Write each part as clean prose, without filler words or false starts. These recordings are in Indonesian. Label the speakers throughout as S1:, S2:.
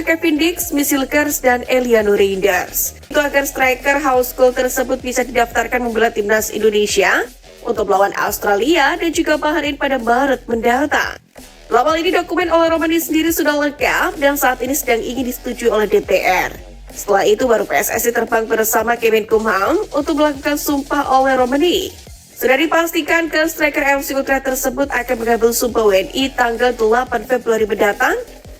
S1: Kevin Dix, Misilkers, dan Eliano Reinders. Itu agar striker house goal tersebut bisa didaftarkan membela timnas Indonesia untuk melawan Australia dan juga Bahrain pada Maret mendatang. Dalam hal ini dokumen oleh Romani sendiri sudah lengkap dan saat ini sedang ingin disetujui oleh DPR. Setelah itu baru PSSI terbang bersama Kemenkumham untuk melakukan sumpah oleh Romani. Sudah dipastikan ke striker FC Utrecht tersebut akan mengambil sumpah WNI tanggal 8 Februari mendatang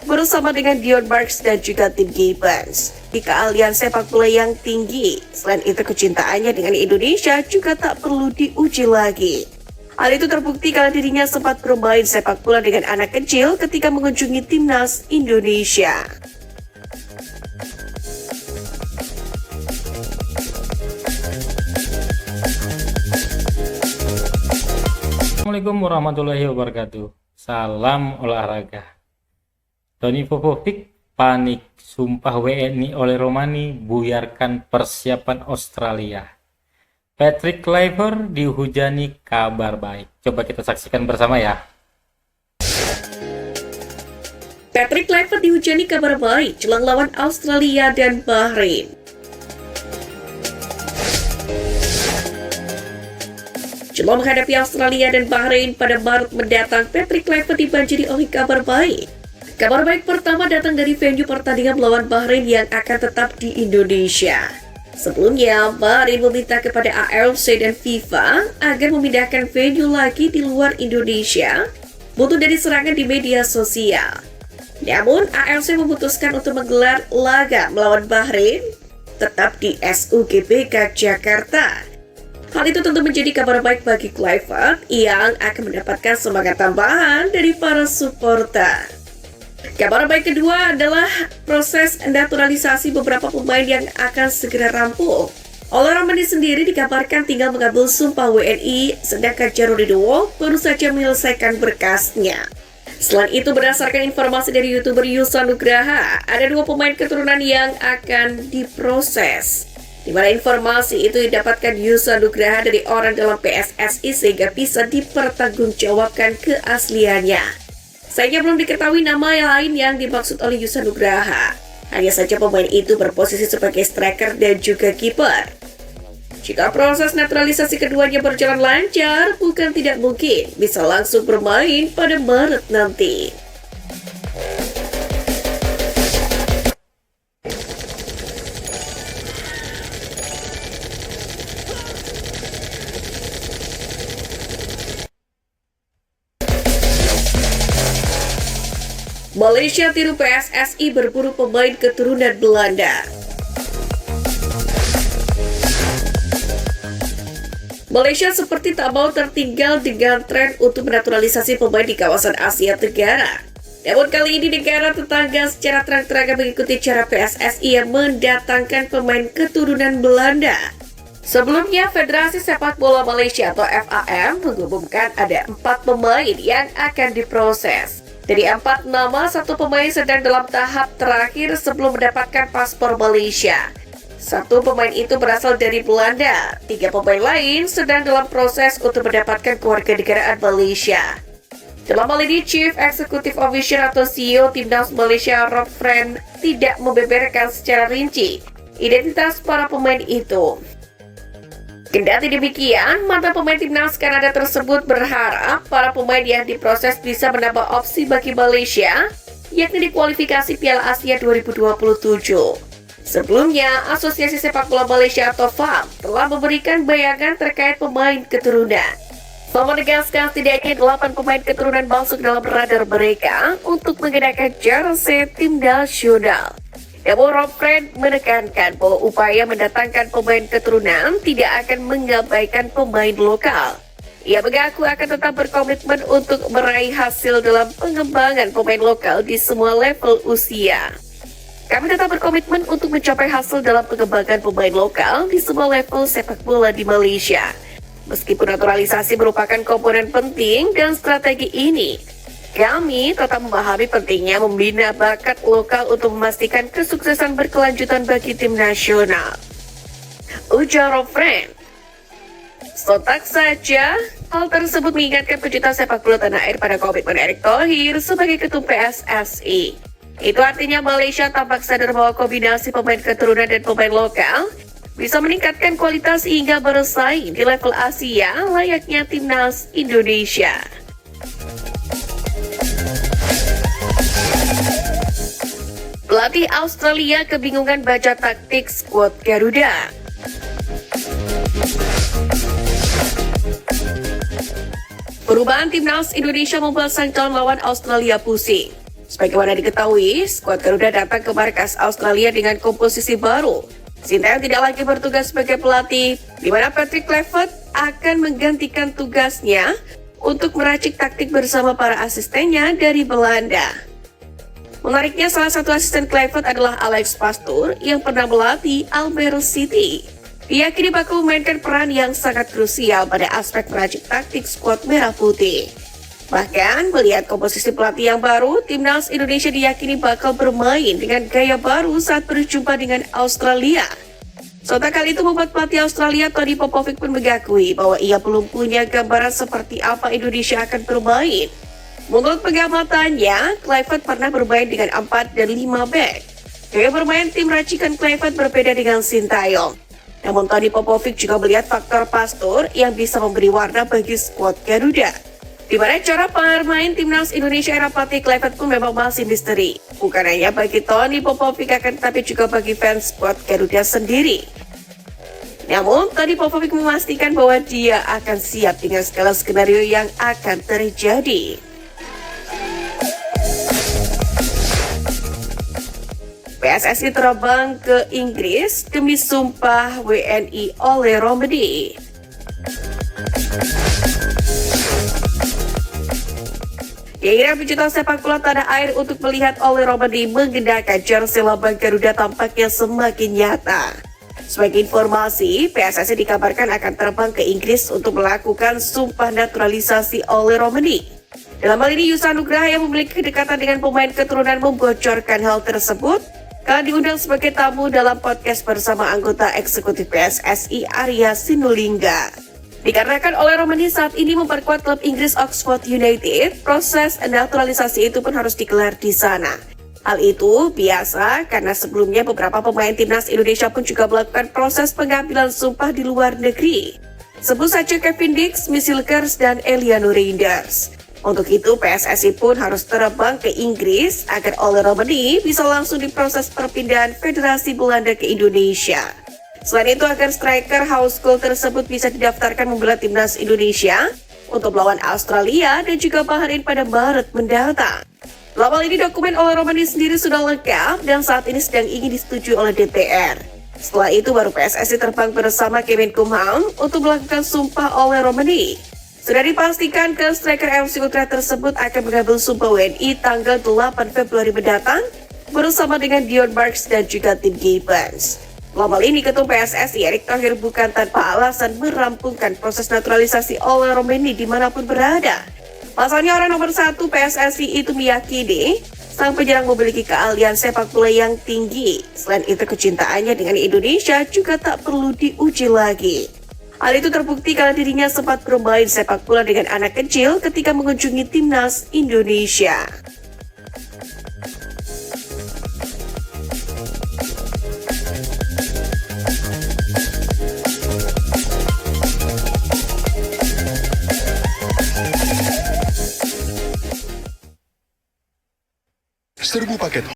S1: bersama dengan Dion Barks dan juga Tim Gibbons. Di keahlian sepak bola yang tinggi, selain itu kecintaannya dengan Indonesia juga tak perlu diuji lagi. Hal itu terbukti kalau dirinya sempat bermain sepak bola dengan anak kecil ketika mengunjungi timnas Indonesia.
S2: Assalamualaikum warahmatullahi wabarakatuh. Salam olahraga. Toni Popovic panik sumpah WNI oleh Romani buyarkan persiapan Australia. Patrick Kluivert dihujani kabar baik. Coba kita saksikan bersama ya.
S1: Patrick Kluivert dihujani kabar baik jelang lawan Australia dan Bahrain. Jelang menghadapi Australia dan Bahrain pada Maret mendatang, Patrick Kluivert dibanjiri oleh kabar baik. Kabar baik pertama datang dari venue pertandingan melawan Bahrain yang akan tetap di Indonesia. Sebelumnya, Bahrain meminta kepada AFC dan FIFA agar memindahkan venue lagi di luar Indonesia, butuh dari serangan di media sosial. Namun, AFC memutuskan untuk menggelar laga melawan Bahrain tetap di SUGBK Jakarta. Hal itu tentu menjadi kabar baik bagi Kluivert yang akan mendapatkan semangat tambahan dari para supporter. Kabar baik kedua adalah proses naturalisasi beberapa pemain yang akan segera rampung. Oleh Romani sendiri dikabarkan tinggal mengambil sumpah WNI, sedangkan Jarod Dewo baru saja menyelesaikan berkasnya. Selain itu, berdasarkan informasi dari YouTuber Yusa Nugraha, ada 2 pemain keturunan yang akan diproses. Di mana informasi itu didapatkan Yusa Nugraha dari orang dalam PSSI sehingga bisa dipertanggungjawabkan keasliannya. Sayangnya belum diketahui nama yang lain yang dimaksud oleh Yusa Nugraha. Hanya saja pemain itu berposisi sebagai striker dan juga kiper. Jika proses naturalisasi keduanya berjalan lancar, bukan tidak mungkin bisa langsung bermain pada Maret nanti. Malaysia tiru PSSI berburu pemain keturunan Belanda. Malaysia seperti tak mau tertinggal dengan tren untuk menaturalisasi pemain di kawasan Asia Tenggara. Namun kali ini negara tetangga secara terang-terangan mengikuti cara PSSI yang mendatangkan pemain keturunan Belanda. Sebelumnya, Federasi Sepak Bola Malaysia atau FAM mengumumkan ada 4 pemain yang akan diproses. Dari 4 nama, 1 pemain sedang dalam tahap terakhir sebelum mendapatkan paspor Malaysia. 1 pemain itu berasal dari Belanda. 3 pemain lain sedang dalam proses untuk mendapatkan kewarganegaraan Malaysia. Dalam hal ini, Chief Executive Officer atau CEO Timnas Malaysia Rob Friend tidak membeberkan secara rinci identitas para pemain itu. Kendati demikian, mantan pemain timnas Kanada tersebut berharap para pemain yang diproses bisa menambah opsi bagi Malaysia, yakni di kualifikasi Piala Asia 2027. Sebelumnya, Asosiasi Sepak Bola Malaysia atau FAM telah memberikan bayangan terkait pemain keturunan. FAM menegaskan setidaknya 8 pemain keturunan masuk dalam radar mereka untuk mengenakan jersey tim nasional. Namun Rob Friend menekankan bahwa upaya mendatangkan pemain keturunan tidak akan mengabaikan pemain lokal. Ia mengaku akan tetap berkomitmen untuk meraih hasil dalam pengembangan pemain lokal di semua level usia. Kami tetap berkomitmen untuk mencapai hasil dalam pengembangan pemain lokal di semua level sepak bola di Malaysia. Meskipun naturalisasi merupakan komponen penting dan strategi ini, kami tetap memahami pentingnya membina bakat lokal untuk memastikan kesuksesan berkelanjutan bagi tim nasional, ujar Rob Friend. Sontak saja, hal tersebut mengingatkan kejutan sepak bola tanah air pada komitmen Erick Thohir sebagai ketum PSSI. Itu artinya Malaysia tampak sadar bahwa kombinasi pemain keturunan dan pemain lokal bisa meningkatkan kualitas hingga bersaing di level Asia layaknya timnas Indonesia. Pelatih Australia kebingungan baca taktik skuad Garuda. Perubahan timnas Indonesia membuat sang calon lawan Australia pusing. Sebagaimana diketahui, skuad Garuda datang ke markas Australia dengan komposisi baru. Sintayong tidak lagi bertugas sebagai pelatih, di mana Patrick Kluivert akan menggantikan tugasnya untuk meracik taktik bersama para asistennya dari Belanda. Menariknya, salah satu asisten Kluivert adalah Alex Pastoor yang pernah melatih Almere City. Dia kini bakal memainkan peran yang sangat krusial pada aspek meracik taktik skuad merah putih. Bahkan, melihat komposisi pelatih yang baru, timnas Indonesia diyakini bakal bermain dengan gaya baru saat berjumpa dengan Australia. Sontak kali itu membuat pelatih Australia Tony Popovic pun mengakui bahwa ia belum punya gambaran seperti apa Indonesia akan bermain. Menurut pengamatannya, Kluivert pernah bermain dengan 4 dan 5 back. Gaya bermain tim racikan Kluivert berbeda dengan Sintayong. Namun Tony Popovic juga melihat faktor Pastoor yang bisa memberi warna bagi skuad Garuda. Di mana cara bermain timnas Indonesia era pelatih Kluivert pun memang masih misteri. Bukan hanya bagi Tony Popovic akan tetapi juga bagi fans skuad Garuda sendiri. Namun, Tony Popovic memastikan bahwa dia akan siap dengan segala skenario yang akan terjadi. PSSI terbang ke Inggris demi sumpah WNI oleh Romedy. Keinginan pecinta sepak bola tanah air untuk melihat Ole Romedy mengenakan jersey lambang Garuda tampaknya semakin nyata. Sebagai informasi, PSSI dikabarkan akan terbang ke Inggris untuk melakukan sumpah naturalisasi Ole Romedy. Dalam hal ini, Yusa Nugraha yang memiliki kedekatan dengan pemain keturunan membocorkan hal tersebut kala diundang sebagai tamu dalam podcast bersama anggota eksekutif PSSI Arya Sinulinga. Dikarenakan Ole Romedy saat ini memperkuat klub Inggris Oxford United, proses naturalisasi itu pun harus digelar di sana. Hal itu biasa karena sebelumnya beberapa pemain timnas Indonesia pun juga melakukan proses pengambilan sumpah di luar negeri. Sebut saja Kevin Dix, Misilkers, dan Eliano Reinders. Untuk itu PSSI pun harus terbang ke Inggris agar Ole Romedy bisa langsung diproses perpindahan Federasi Belanda ke Indonesia. Selain itu, agar striker house goal tersebut bisa didaftarkan membela timnas Indonesia untuk melawan Australia dan juga Bahrain pada Maret mendatang. Dalam hal ini, dokumen Ole Romedy sendiri sudah lengkap dan saat ini sedang ingin disetujui oleh DPR. Setelah itu, baru PSSI terbang bersama Kemenkumham untuk melakukan sumpah Ole Romedy. Sudah dipastikan ke striker FC Utrecht tersebut akan mengambil sumpah WNI tanggal 8 Februari mendatang bersama dengan Dion Marks dan juga Tim Gibbons. Dalam hal ini, Ketua PSSI Erick Thohir bukan tanpa alasan merampungkan proses naturalisasi Ole Romedy dimanapun berada. Pasalnya orang nomor 1 PSSI itu meyakini sang penyerang memiliki keahlian sepak bola yang tinggi. Selain itu, kecintaannya dengan Indonesia juga tak perlu diuji lagi. Hal itu terbukti karena dirinya sempat bermain sepak bola dengan anak kecil ketika mengunjungi timnas Indonesia.